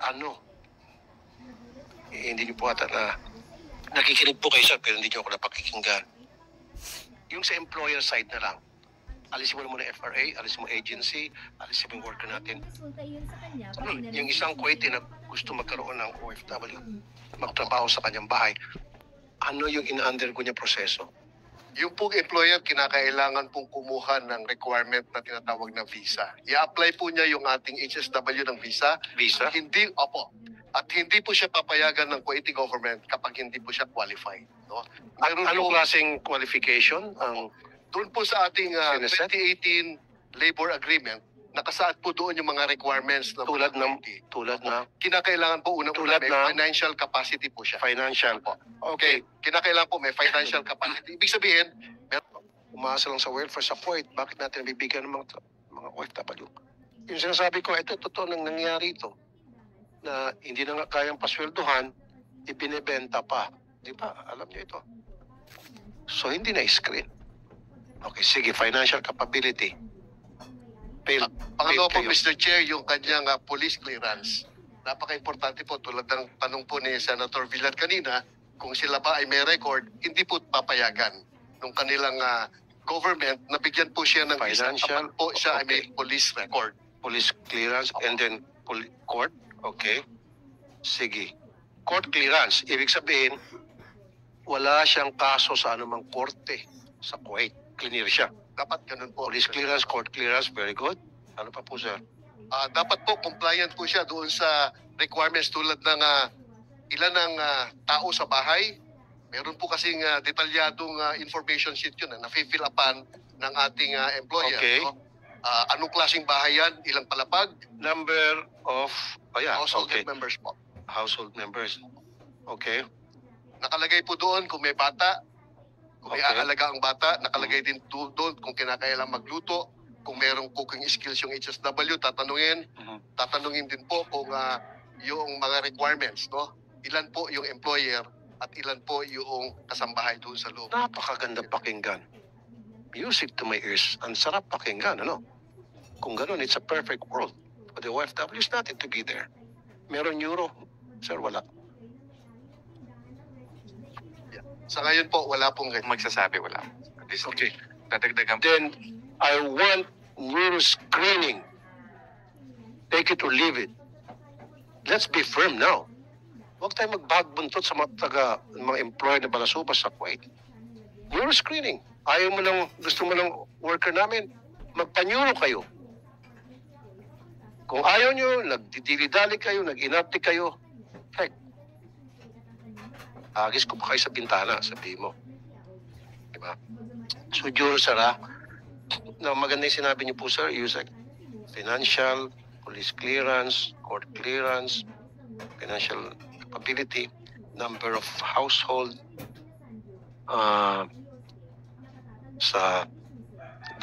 ano? Hindi niyo po ata na nakikinig po kayo, sir, pero hindi niyo ako napakikinggan. Yung sa employer side na lang, alisin mo na muna FRA, alisin mo agency, alisin mo yung worker natin. Yung isang Kuwaiti na gusto magkaroon ng OFW, magtrabaho sa kanyang bahay, ano yung ina-undergo niya proseso? Yung pong employer, kinakailangan pong kumuha ng requirement na tinatawag na visa. I-apply po niya yung ating HSW ng visa. Visa? Hindi, opo. At hindi po siya papayagan ng Kuwaiti government kapag hindi po siya qualified. No? Anong klaseng qualification ang Doon po sa ating Sineset? 2018 labor agreement, nakasaad po doon yung mga requirements na tulad na kinakailangan po Tulad may ng- financial capacity po siya. financial? Okay, kinakailangan po may financial capacity. Ibig sabihin, Umaasa lang sa welfare sa Kuwait, bakit natin bibigyan ng mga OFW? Yung sinasabi ko, ito totoo nang nangyari ito. Na hindi na nga kayang pasweldohan, ibinebenta pa. Di ba? Alam niyo ito. So, hindi na screen. Okay, sige, financial capability. Failed. pangalawa po, kayo. Mr. Chair, yung kanyang police clearance. Napaka-importante po, tulad ng tanong po ni Senator Villar kanina, kung sila ba ay may record, hindi po papayagan ng kanilang government na bigyan po siya ng visa Financial, kapag po siya ay may okay. police record. Police clearance and then court. Okay. Sige. Court clearance. Ibig sabihin, wala siyang kaso sa anumang korte sa Kuwait. Clear siya. Dapat ganun po. Police clearance, court clearance, very good. Ano pa po, sir? Dapat po compliant po siya doon sa requirements tulad ng ilan ang tao sa bahay. Meron po kasing detalyadong information sheet yun na nafi-fill upan ng ating employer. Okay. No? Anong klaseng bahay yan? Ilang palapag? Number of, Household okay. members po. Household members. Okay. Nakalagay po doon kung may bata, kung may Okay. aalaga ang bata, nakalagay din doon kung kinakailangan magluto, kung merong cooking skills yung HSW, tatanungin. Tatanungin din po kung yung mga requirements, no? Ilan po yung employer at ilan po yung kasambahay doon sa loob. Napakaganda pakinggan. Music to my ears. Ang sarap pakinggan, ano? Kung ganun, it's a perfect world. For the OFWs natin to be there. Meron euro. Sir, wala. Sa ngayon po, wala pong ganyan. Magsasabi wala. At least, Okay. dadagdagan po. Then, I want neuro screening. Take it or leave it. Let's be firm now. Huwag tayo magbagbuntot sa mga employer na balasubas sa Kuwait. Neuro screening. Ayaw mo lang, gusto mo lang worker namin, magpa-neuro kayo. Kung ayaw nyo, nagdidili-dali kayo, nag-inapti kayo, heck, agis ko pa kayo sa bintana, sabihin mo. Diba? So, Juro, sir, na maganda yung sinabi niyo po, sir, use financial, police clearance, court clearance, financial capability, number of household sa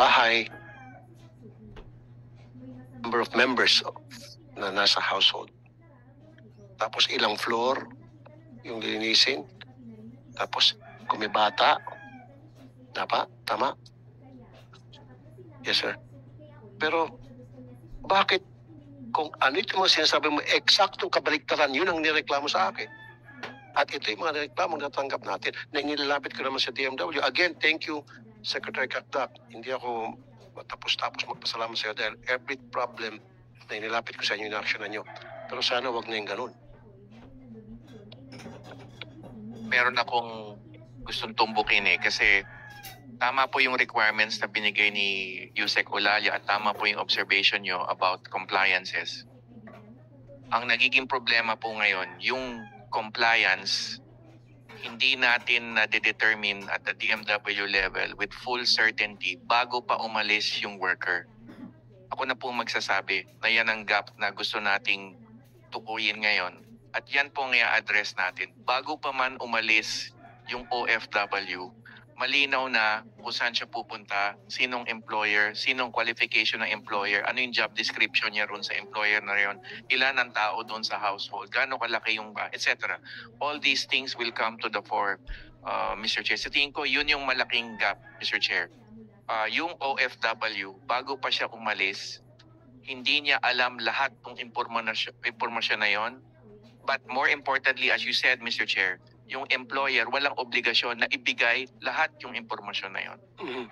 bahay, number of members na nasa household. Tapos ilang floor yung lilinisin. Tapos kung may bata, dapat, tama? Yes, sir. Pero bakit kung ano ito mga sinasabi mo, eksaktong kabaliktaran, yun ang nireklamo sa akin. At ito yung mga reklamo na natanggap natin na inilalapit ko naman sa DMW. Again, thank you, Secretary Kakdak. Hindi ako matapos-tapos magpasalamat sa iyo dahil every problem na inilapit ko sa inyo, in-actionan nyo. Pero sana wag na yung ganun. Meron akong gustong tumbukin kasi tama po yung requirements na binigay ni Yusek Olalia at tama po yung observation nyo about compliances. Ang nagiging problema po ngayon, yung compliance, hindi natin na-determine at the DMW level with full certainty bago pa umalis yung worker. Ako na po magsasabi na yan ang gap na gusto nating tukuyin ngayon. At yan po ang i-address natin. Bago pa man umalis yung OFW, malinaw na kung saan siya pupunta, sinong employer, sinong qualification ng employer, ano yung job description niya ron sa employer na yon, ilan ang tao doon sa household, gaano kalaki yung ba, etc. All these things will come to the fore, Mr. Chair. Sa tingin ko, yun yung malaking gap, Mr. Chair. Yung OFW, bago pa siya umalis, hindi niya alam lahat ng impormasyon na yon. But more importantly, as you said, Mr. Chair, yung employer walang obligasyon na ibigay lahat yung impormasyon na yon.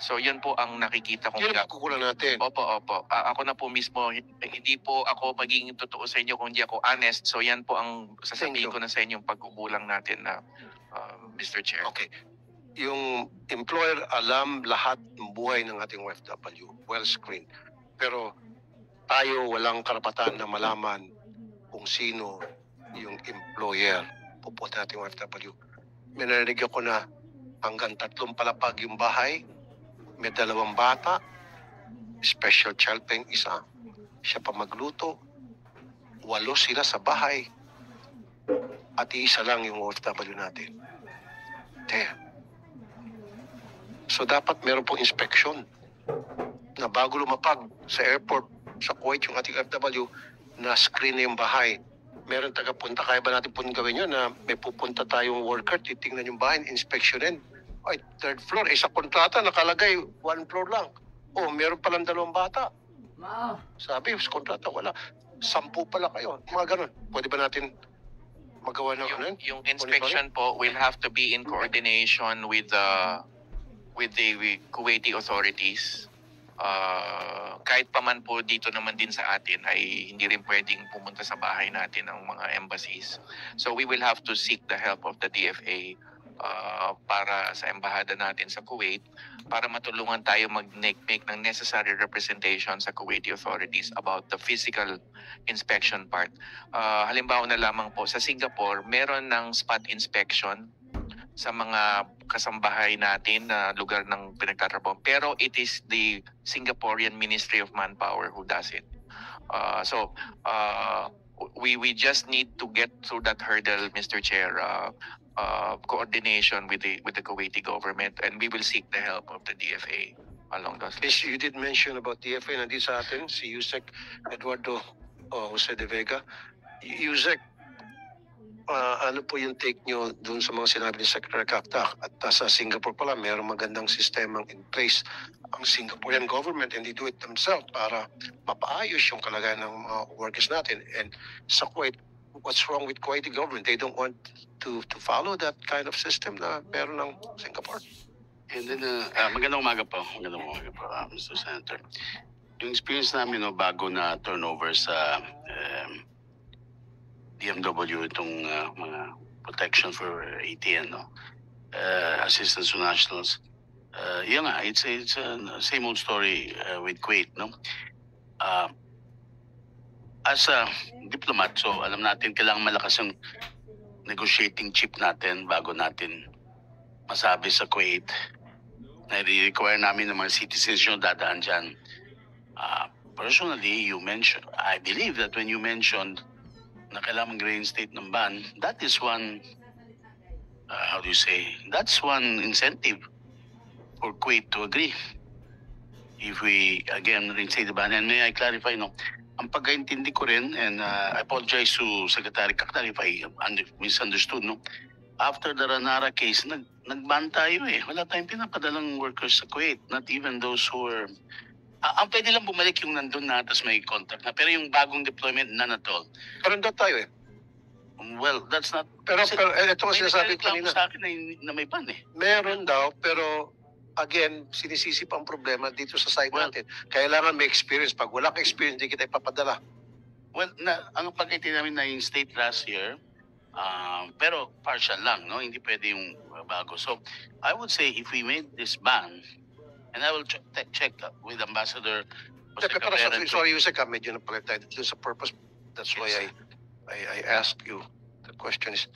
So yun po ang nakikita kong Yun ang gap. kukulang natin. Opo. Ako na po mismo, hindi po ako magiging totoo sa inyo kung hindi ako honest. So yan po ang sasabihin ko na sa inyo yung pagkukulang natin na Mr. Chair. Okay. Yung employer alam lahat ng buhay ng ating OFW, well screened. Pero tayo walang karapatan na malaman kung sino yung employer. Pupunta natin OFW. May narinig ako na hanggang 3 palapag yung bahay, may 2 bata, special child pa yung isa, siya pa magluto, 8 sila sa bahay, at isa lang yung OFW natin. Damn. So dapat meron pong inspection na bago lumapag sa airport sa Kuwait yung ating OFW na screen na yung bahay. Meron tagapunta, kaya ba natin po gawin yun na may pupunta tayong worker, titingnan yung bahay, inspeksyonin. Ay, 3rd floor, sa kontrata nakalagay 1 floor lang. Oh, meron palang 2 bata. Sabi, sa kontrata wala. 10 pala kayo. Mga ganun. Pwede ba natin magawa ng ano? Yung inspection po will have to be in coordination with the Kuwaiti authorities. Kahit pa man po dito naman din sa atin ay hindi rin pwedeng pumunta sa bahay natin ng mga embassies. So we will have to seek the help of the DFA para sa embahada natin sa Kuwait para matulungan tayo make ng necessary representation sa Kuwaiti authorities about the physical inspection part. Halimbawa na lamang po sa Singapore, meron ng spot inspection sa mga kasambahay natin na lugar ng pinagtatrabaho. Pero it is the Singaporean Ministry of Manpower who does it. We just need to get through that hurdle, Mr. Chair, coordination with the Kuwaiti government, and we will seek the help of the DFA along those lines. Yes, you did mention about DFA, nandito sa atin, si Yusek Eduardo Jose de Vega. Yusek, ano po yung take nyo dun sa mga sinabi ni Secretary Kaktak? At sa Singapore pala, mayroong magandang sistemang in place ang Singaporean government, and they do it themselves para mapaayos yung kalagayan ng mga workers natin. And sa Kuwait, what's wrong with Kuwaiti government? They don't want to follow that kind of system na meron ng Singapore. And then, magandang umaga po. Mr. Senator. Yung experience namin bago na turnover sa DMW itong mga protection for ATN, assistance to nationals. Yun nga, it's a same old story with Kuwait, no? As a diplomat, so alam natin kailangan malakas ang negotiating chip natin bago natin masabi sa Kuwait na i-require namin ng mga citizens yung dadaan dyan. Personally, I believe that when you mentioned na kailangan mag-reinstate ng ban, that is one, that's one incentive for Kuwait to agree. If we, again, reinstate the ban, and may I clarify, ang pagkaintindi ko rin, and I apologize to Secretary Kaktak if I misunderstood, after the Ranara case, nag-ban tayo Wala tayong pinapadalang workers sa Kuwait, not even those who were... ang pwede lang bumalik yung nandun na tapos may contact na. Pero yung bagong deployment, none at all. Pero doon tayo Well, that's not... Pero ito ang sinasabi kanina. Sa akin na may ban Meron daw, pero again, sinisisi pa ang problema dito sa side natin. Kailangan may experience. Pag wala ka experience, hindi kita ipapadala. Well, ang pagkaiti namin na yung state last year, pero partial lang, hindi pwede yung bago. So, I would say if we made this ban, and I will check with Ambassador Jose Cabrera. Sorry, Yusek, medyo napalit tayo dun sa purpose. That's why I ask you. The question is,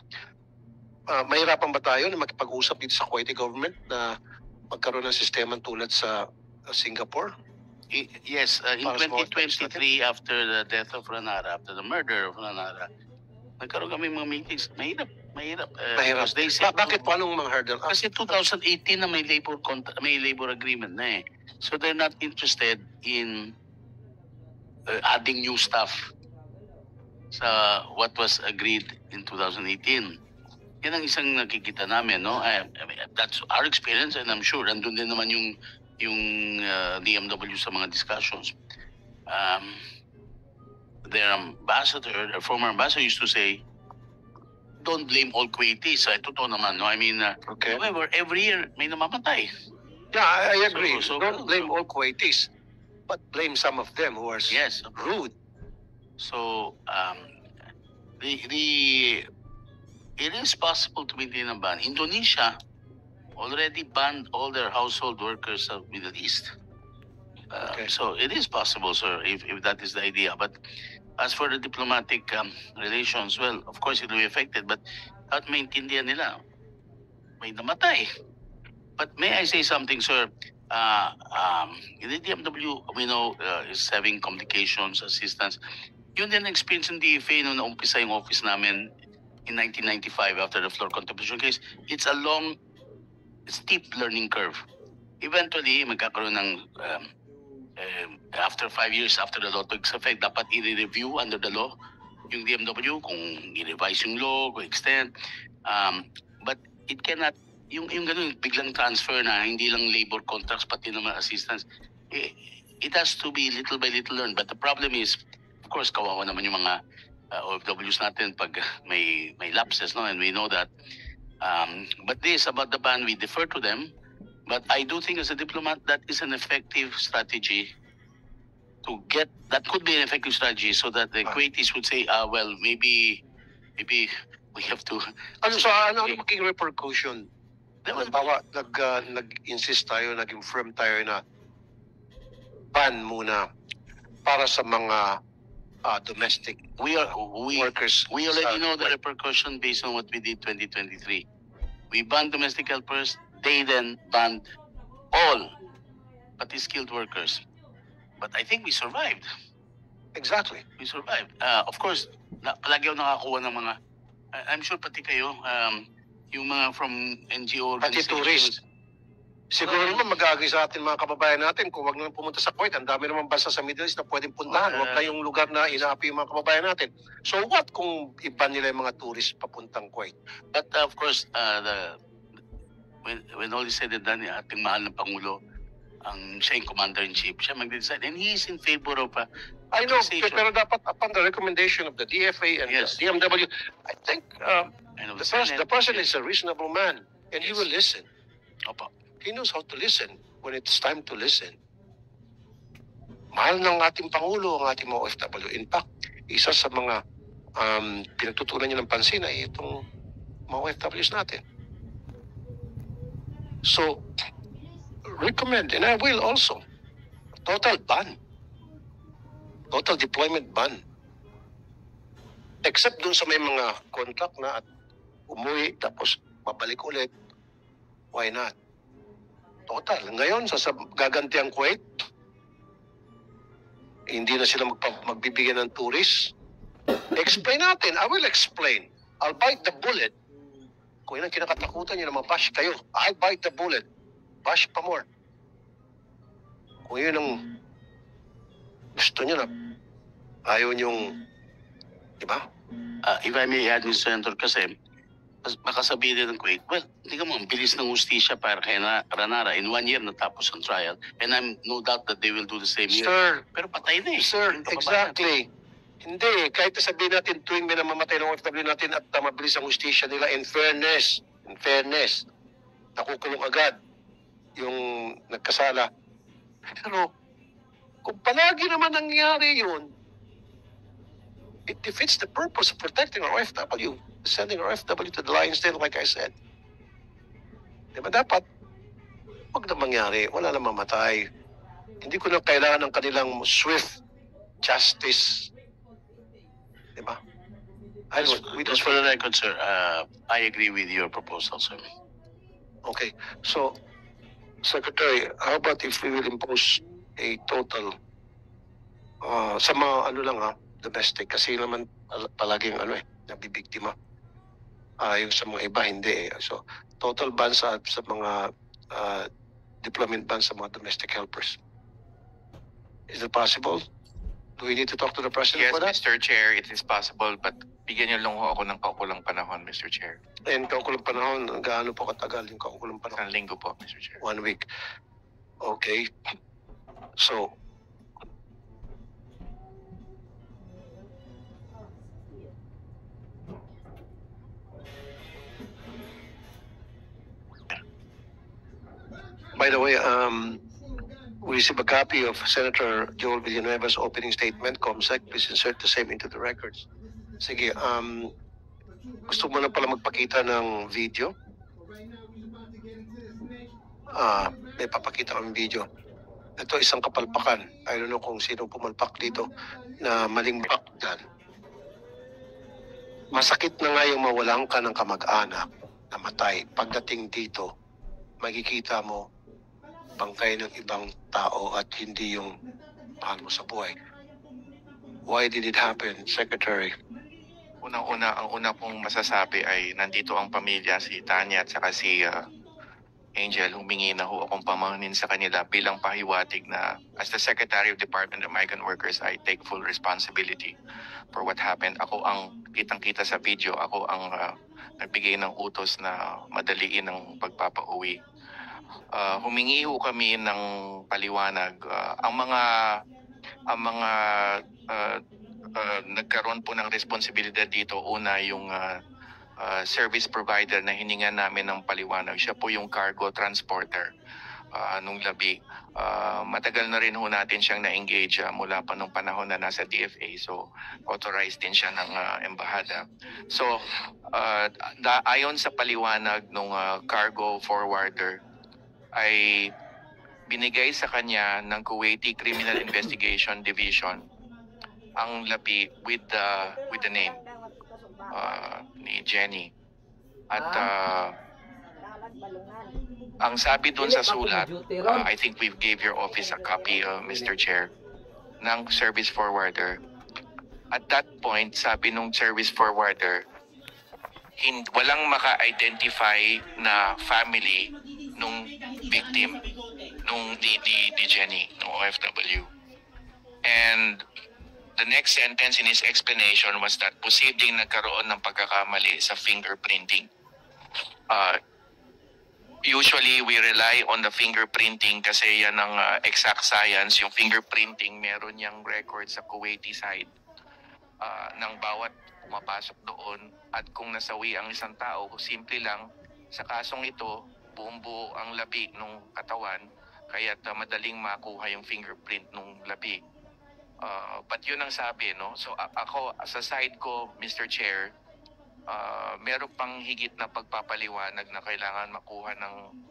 mahirapan ba tayo na makipag-usap dito sa Kuwaiti government na magkaroon ng sistema tulad sa Singapore? Yes, in 2023, after the death of Ranara, after the murder of Ranara, nagkaroon kami mga meetings. Mahirap. Bakit po anong mga hurdle? Kasi 2018 na may labor agreement na So they're not interested in adding new stuff sa what was agreed in 2018. Yan ang isang nakikita namin, that's our experience, and I'm sure nandun din naman yung DMW sa mga discussions. their ambassador, their former ambassador used to say, don't blame all Kuwaitis. Totoo naman, no? I mean, Okay. however, every year may namamatay. Yeah, I agree. So- Don't blame all Kuwaitis, but blame some of them who are Yes. rude. So, it is possible to maintain a ban. Indonesia already banned all their household workers of Middle East. Okay. So it is possible, sir, if that is the idea. But as for the diplomatic relations, well, of course it will be affected, but at maintindihan nila, may namatay. But may I say something, sir? The DMW, we know, is having communications, assistance. Yun din ang experience ng DFA nung naumpisa yung office namin in 1995 after the floor contemplation case. It's a long, steep learning curve. Eventually, magkakaroon ng after 5 years after the law takes effect, dapat i-review under the law yung DMW kung i-revise yung law, kung extend. But it cannot, yung ganun, biglang transfer na hindi lang labor contracts pati naman assistance. It has to be little by little learned. But the problem is, of course, kawawa naman yung mga OFWs natin pag may lapses, no? And we know that. But this, about the ban, we defer to them. But I do think as a diplomat, that is an effective strategy to get, that could be an effective strategy so that the Kuwaitis would say, well, maybe we have to. Ano maging repercussion? Halimbawa, nag-insist tayo, naging firm tayo na ban muna para sa mga domestic workers. We already know the repercussion based on what we did 2023. We banned domestic helpers. They then banned all pati skilled workers. But I think we survived. Exactly. We survived. Of course, palagi ako nakakuha ng mga, I'm sure pati kayo, yung mga from NGO Pati organizations. tourist. Siguro naman mag-agree sa atin mga kababayan natin kung wag na pumunta sa Kuwait. Ang dami naman bansa sa Middle East na pwedeng puntahan. Wag na yung lugar na inaapi yung mga kababayan natin. So what kung iba nila yung mga tourist papuntang Kuwait? But of course, when all is said and done, ating mahal na Pangulo, siya yung commander-in-chief, siya mag-decide. And he is in favor of I know, taxation. pero dapat upon the recommendation of the DFA and Yes. the DMW, I think And of the president is a reasonable man and he Yes. will listen. Opo. He knows how to listen when it's time to listen. Mahal ng ating Pangulo ang ating mga OFW. In fact, isa sa mga pinagtutunan niya ng pansin ay itong mga OFWs natin. So, recommend, and I will also, total ban. Total deployment ban. Except dun sa may mga contract na at umuwi tapos babalik ulit, why not? Total. Ngayon, sa gaganti ang Kuwait, hindi na sila magbibigyan ng tourist. Explain natin. I will explain. I'll bite the bullet. Kung yun ang kinakatakutan nyo na mabash kayo, I'll bite the bullet. Bash pa more. Kung yun ang gusto nyo na ayaw nyong, di ba? If I may add, Mr. Senator, kasi baka sabihin din ng Kuwait, well, tingnan mo, ang bilis ng hustisya para kay Ranara. In 1 year natapos ang trial. And I'm no doubt that they will do the same here. Sir, Pero patay na eh. Sir, Yung kababayan. exactly. Hindi, kahit na sabihin natin tuwing may namamatay ng OFW natin at mabilis ang hustisya nila, in fairness, nakukulong agad yung nagkasala. Pero kung palagi naman nangyari yun, it defeats the purpose of protecting our OFW, sending our OFW to the lion's den, like I said. Diba dapat, wag na mangyari, wala na mamatay. Hindi ko na kailangan ng kanilang swift justice. Diba? Just for the record, sir, I agree with your proposal, sir. Okay. So, Secretary, how about if we will impose a total sa mga domestic kasi naman palaging nabibiktima. Yung sa mga iba hindi. So, total ban sa mga deployment ban sa mga domestic helpers. Is it possible? Do we need to talk to the President Yes, for that? Mr. Chair, it is possible, but bigyan niyo lang ako ng kaukulang panahon, Mr. Chair. And kaukulang panahon, gaano po katagal yung kaukulang panahon? Isang linggo po, Mr. Chair. 1 week. Okay. So, By the way, we received a copy of Senator Joel Villanueva's opening statement. Comsec, please insert the same into the records. Sige, gusto mo na pala magpakita ng video? May papakita kami video. Ito isang kapalpakan. I don't know kung sino pumalpak dito na maling bakdan. Masakit na nga yung mawalan ka ng kamag-anak na matay. Pagdating dito, makikita mo bangkay ng ibang tao at hindi yung mahal mo sa buhay. Why did it happen, Secretary? Unang-una, ang una pong masasabi ay nandito ang pamilya, si Tanya at saka si Angel. Humingi na ho akong pamahanin sa kanila bilang pahiwatig na as the Secretary of Department of Migrant Workers, I take full responsibility for what happened. Ako ang kitang-kita sa video, ako ang nagbigay ng utos na madaliin ang pagpapauwi. Humingi ho kami ng paliwanag. Ang mga nagkaroon po ng responsibilidad dito, una yung service provider na hiningan namin ng paliwanag. Siya po yung cargo transporter nung labi. Matagal na rin ho natin siyang na-engage mula pa nung panahon na nasa DFA. So, authorized din siya ng embahada. So, ayon sa paliwanag ng cargo forwarder, ay binigay sa kanya ng Kuwaiti Criminal Investigation Division ang labi with the name ni Jenny. At ang sabi doon sa sulat, I think we gave your office a copy, Mr. Chair, ng service forwarder. At that point, sabi nung service forwarder, walang maka-identify na family nung victim, nung di Jenny, nung OFW. And the next sentence in his explanation was that posibleng nagkaroon ng pagkakamali sa fingerprinting. Usually, we rely on the fingerprinting kasi yan ang exact science. Yung fingerprinting, meron niyang record sa Kuwaiti side ng bawat pumapasok doon. At kung nasawi ang isang tao, simple lang, sa kasong ito, buong-buo ang labi ng katawan, kaya't madaling makuha yung fingerprint ng labi. But yun ang sabi, no? So ako, sa side ko, Mr. Chair, meron pang higit na pagpapaliwanag na kailangan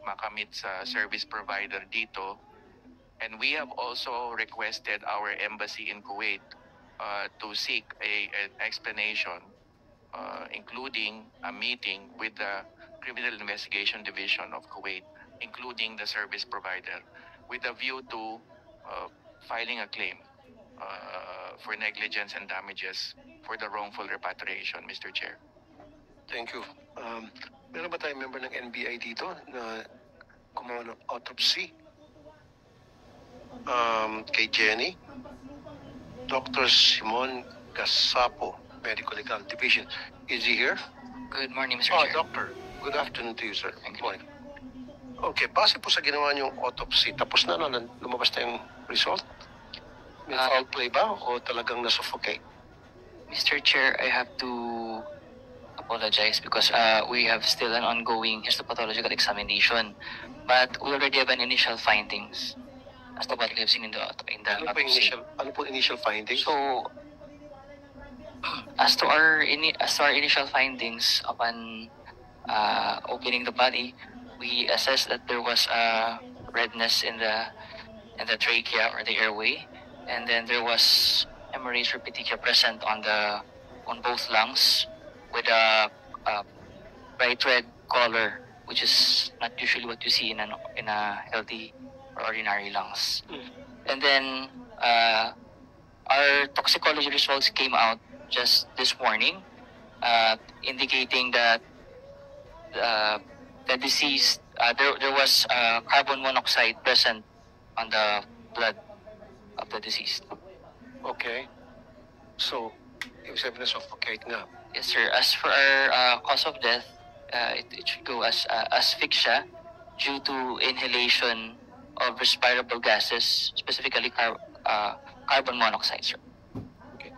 makamit sa service provider dito. And we have also requested our embassy in Kuwait to seek an explanation, including a meeting with the Criminal Investigation Division of Kuwait, including the service provider, with a view to filing a claim for negligence and damages for the wrongful repatriation, Mr. Chair. Thank you. Meron ba tayong member ng NBI dito na gumawa ng autopsy kay Jenny? Dr. Simon Gasapo, Medical Legal Division. Is he here? Good morning, Mr. Chair. Doctor. Good afternoon to you, sir. Thank you. Morning. Okay, base po sa ginawa niyong autopsy, tapos na lumabas na yung result? May foul play ba o talagang nasuffocate? Mr. Chair, I have to apologize because we have still an ongoing histopathological examination, but we already have an initial findings as to what we have seen in the autopsy. Ano po initial findings? So, as to our initial findings upon opening the body, we assessed that there was a redness in the trachea or the airway, and then there was hemorrhage or petechiae present on both lungs with a bright red color, which is not usually what you see in a healthy or ordinary lungs. And then our toxicology results came out just this morning, indicating that the deceased, there was carbon monoxide present on the blood of the deceased. Okay. So, ibig sabihin na suffocate nga. Yes, sir. As for our cause of death, it should go as asphyxia due to inhalation of respirable gases, specifically carbon monoxide, sir. Okay.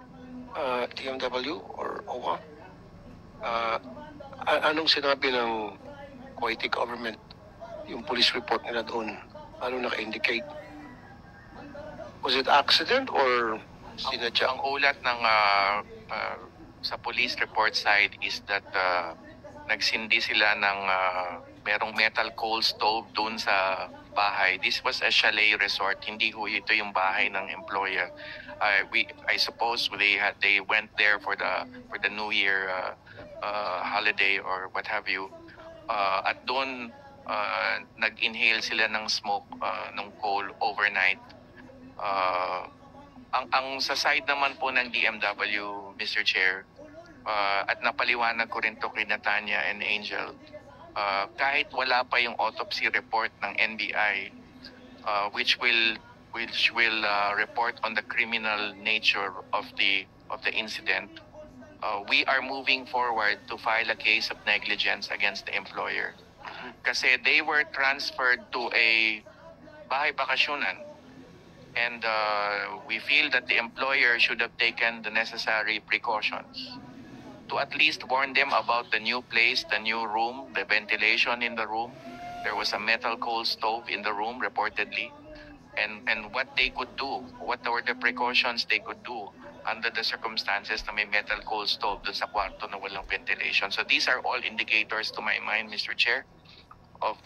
DMW or OWA? Anong sinabi ng Kuwaiti government, yung police report nila doon Ano naka-indicate? Was it accident or sinadya? Ang ulat ng sa police report side is that nagsindi sila ng merong metal coal stove doon sa bahay. This was a chalet resort, hindi ho ito yung bahay ng employer. I suppose they went there for the New Year holiday or what have you. At doon nag-inhale sila ng smoke ng coal overnight. Ang sa side naman po ng DMW, Mr. Chair, at napaliwanag ko rin to kay Natanya and Angel, kahit wala pa yung autopsy report ng NBI, which will report on the criminal nature of the incident, we are moving forward to file a case of negligence against the employer. Kasi they were transferred to a bahay bakasyonan. And we feel that the employer should have taken the necessary precautions to at least warn them about the new place, the new room, the ventilation in the room. There was a metal coal stove in the room reportedly. And what they could do, what were the precautions they could do under the circumstances na may metal coal stove dun sa kwarto na walang ventilation. So these are all indicators to my mind, Mr. Chair, of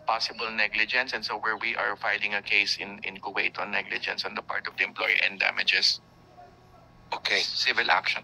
possible negligence, and so where we are filing a case in Kuwait on negligence on the part of the employer and damages, Okay. civil action.